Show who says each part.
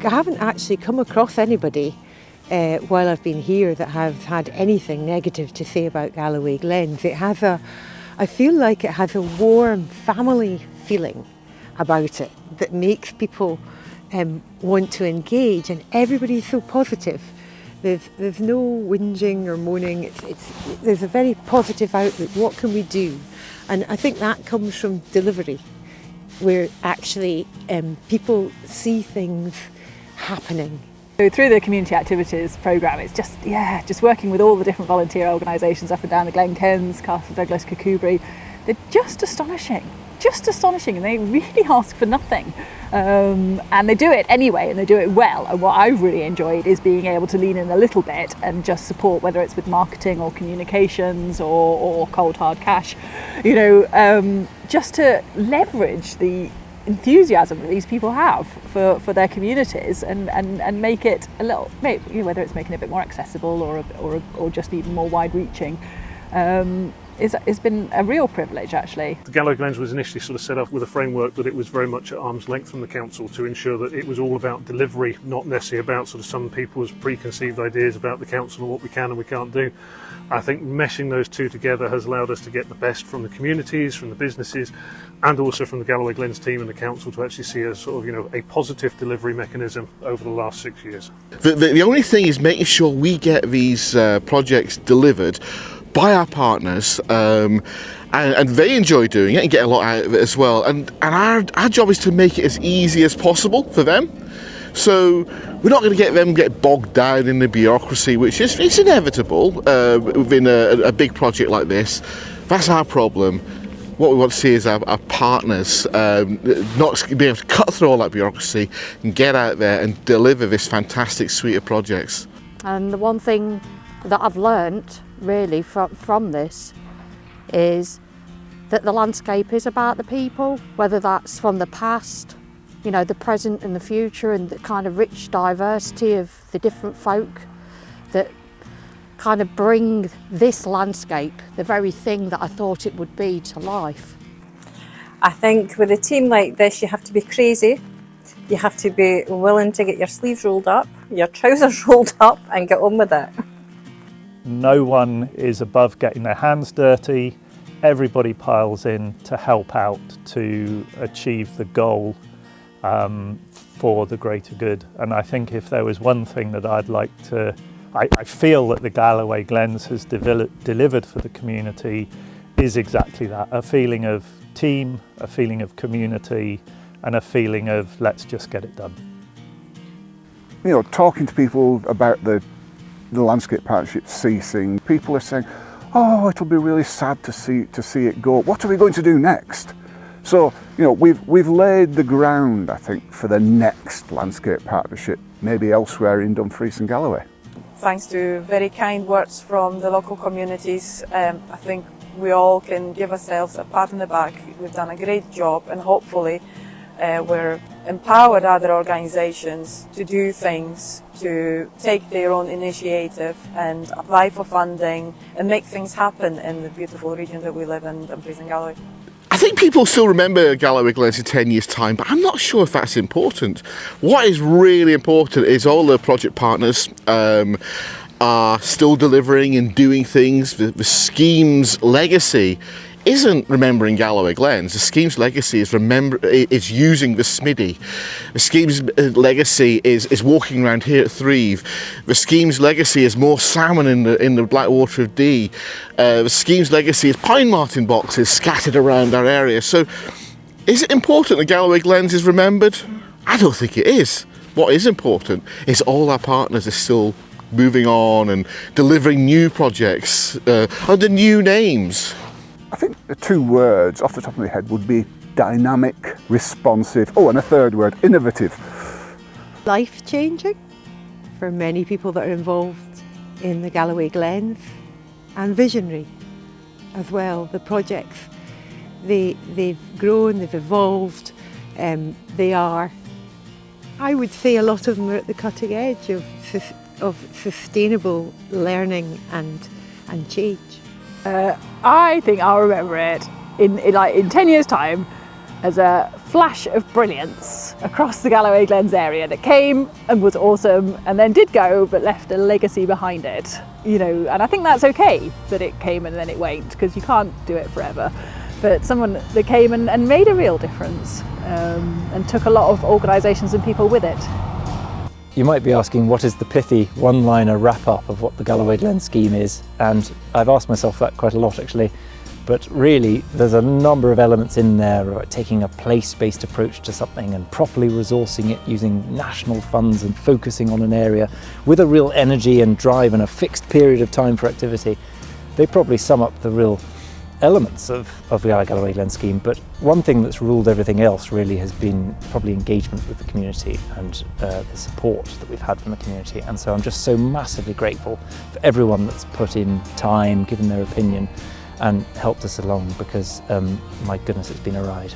Speaker 1: haven't actually come across anybody while I've been here that have had anything negative to say about Galloway Glens. I feel like it has a warm family feeling about it that makes people want to engage, and everybody's so positive. There's no whinging or moaning. There's a very positive outlook. What can we do? And I think that comes from delivery, where actually people see things happening.
Speaker 2: So through the community activities programme, it's just working with all the different volunteer organisations up and down the Glen Cairns, Castle Douglas, Kirkcudbright. They're just astonishing, and they really ask for nothing. And they do it anyway, and they do it well. And what I've really enjoyed is being able to lean in a little bit and just support, whether it's with marketing or communications or cold hard cash, just to leverage the enthusiasm that these people have for their communities and make it a little, whether it's making it a bit more accessible or just even more wide-reaching. It's been a real privilege, actually.
Speaker 3: The Galloway Glens was initially sort of set up with a framework that it was very much at arm's length from the council to ensure that it was all about delivery, not necessarily about sort of some people's preconceived ideas about the council and what we can and we can't do. I think meshing those two together has allowed us to get the best from the communities, from the businesses, and also from the Galloway Glens team and the council to actually see a sort of, a positive delivery mechanism over the last 6 years.
Speaker 4: The only thing is making sure we get these projects delivered by our partners, and they enjoy doing it and get a lot out of it as well. And our job is to make it as easy as possible for them. So we're not going to get bogged down in the bureaucracy, which is it's inevitable within a big project like this. That's our problem. What we want to see is our partners not be able to cut through all that bureaucracy and get out there and deliver this fantastic suite of projects.
Speaker 5: And the one thing that I've learnt really from this is that the landscape is about the people, whether that's from the past, the present and the future, and the kind of rich diversity of the different folk that kind of bring this landscape, the very thing that I thought it would be, to life.
Speaker 6: I think with a team like this, you have to be crazy. You have to be willing to get your sleeves rolled up, your trousers rolled up, and get on with it.
Speaker 7: No one is above getting their hands dirty. Everybody piles in to help out to achieve the goal for the greater good. And I think if there was one thing that I'd like to, I feel that the Galloway Glens has delivered for the community is exactly that, a feeling of team, a feeling of community, and a feeling of let's just get it done.
Speaker 8: Talking to people about the landscape partnership ceasing, people are saying, oh, it'll be really sad to see it go. What are we going to do next? So, we've laid the ground, I think, for the next landscape partnership, maybe elsewhere in Dumfries and Galloway.
Speaker 9: Thanks to very kind words from the local communities, I think we all can give ourselves a pat on the back. We've done a great job, and hopefully we're empowered other organisations to do things, to take their own initiative and apply for funding and make things happen in the beautiful region that we live in, Dumfries and Galloway.
Speaker 4: I think people still remember Galloway Glens in 10 years' time, but I'm not sure if that's important. What is really important is all the project partners are still delivering and doing things. The scheme's legacy isn't remembering Galloway Glens. The scheme's legacy is using the Smiddy. The scheme's legacy is walking around here at Threave. The scheme's legacy is more salmon in the Blackwater of Dee. The scheme's legacy is pine marten boxes scattered around our area. So is it important that Galloway Glens is remembered? I don't think it is. What is important is all our partners are still moving on and delivering new projects under new names.
Speaker 8: I think the two words off the top of my head would be dynamic, responsive, and a third word, innovative.
Speaker 1: Life-changing for many people that are involved in the Galloway Glens, and visionary as well. The projects, they've grown, they've evolved, they are, I would say a lot of them are at the cutting edge of sustainable learning and change.
Speaker 2: I think I'll remember it in 10 years' time as a flash of brilliance across the Galloway Glens area that came and was awesome and then did go but left a legacy behind it, you know, and I think that's okay that it came and then it waned, because you can't do it forever. But someone that came and made a real difference and took a lot of organisations and people with it.
Speaker 10: You might be asking, what is the pithy one-liner wrap-up of what the Galloway Glens Scheme is? And I've asked myself that quite a lot actually, but really there's a number of elements in there about taking a place-based approach to something and properly resourcing it using national funds and focusing on an area with a real energy and drive and a fixed period of time for activity. They probably sum up the real elements of the Galloway Glens Scheme, but one thing that's ruled everything else really has been probably engagement with the community and the support that we've had from the community. And so I'm just so massively grateful for everyone that's put in time, given their opinion and helped us along, because my goodness, it's been a ride.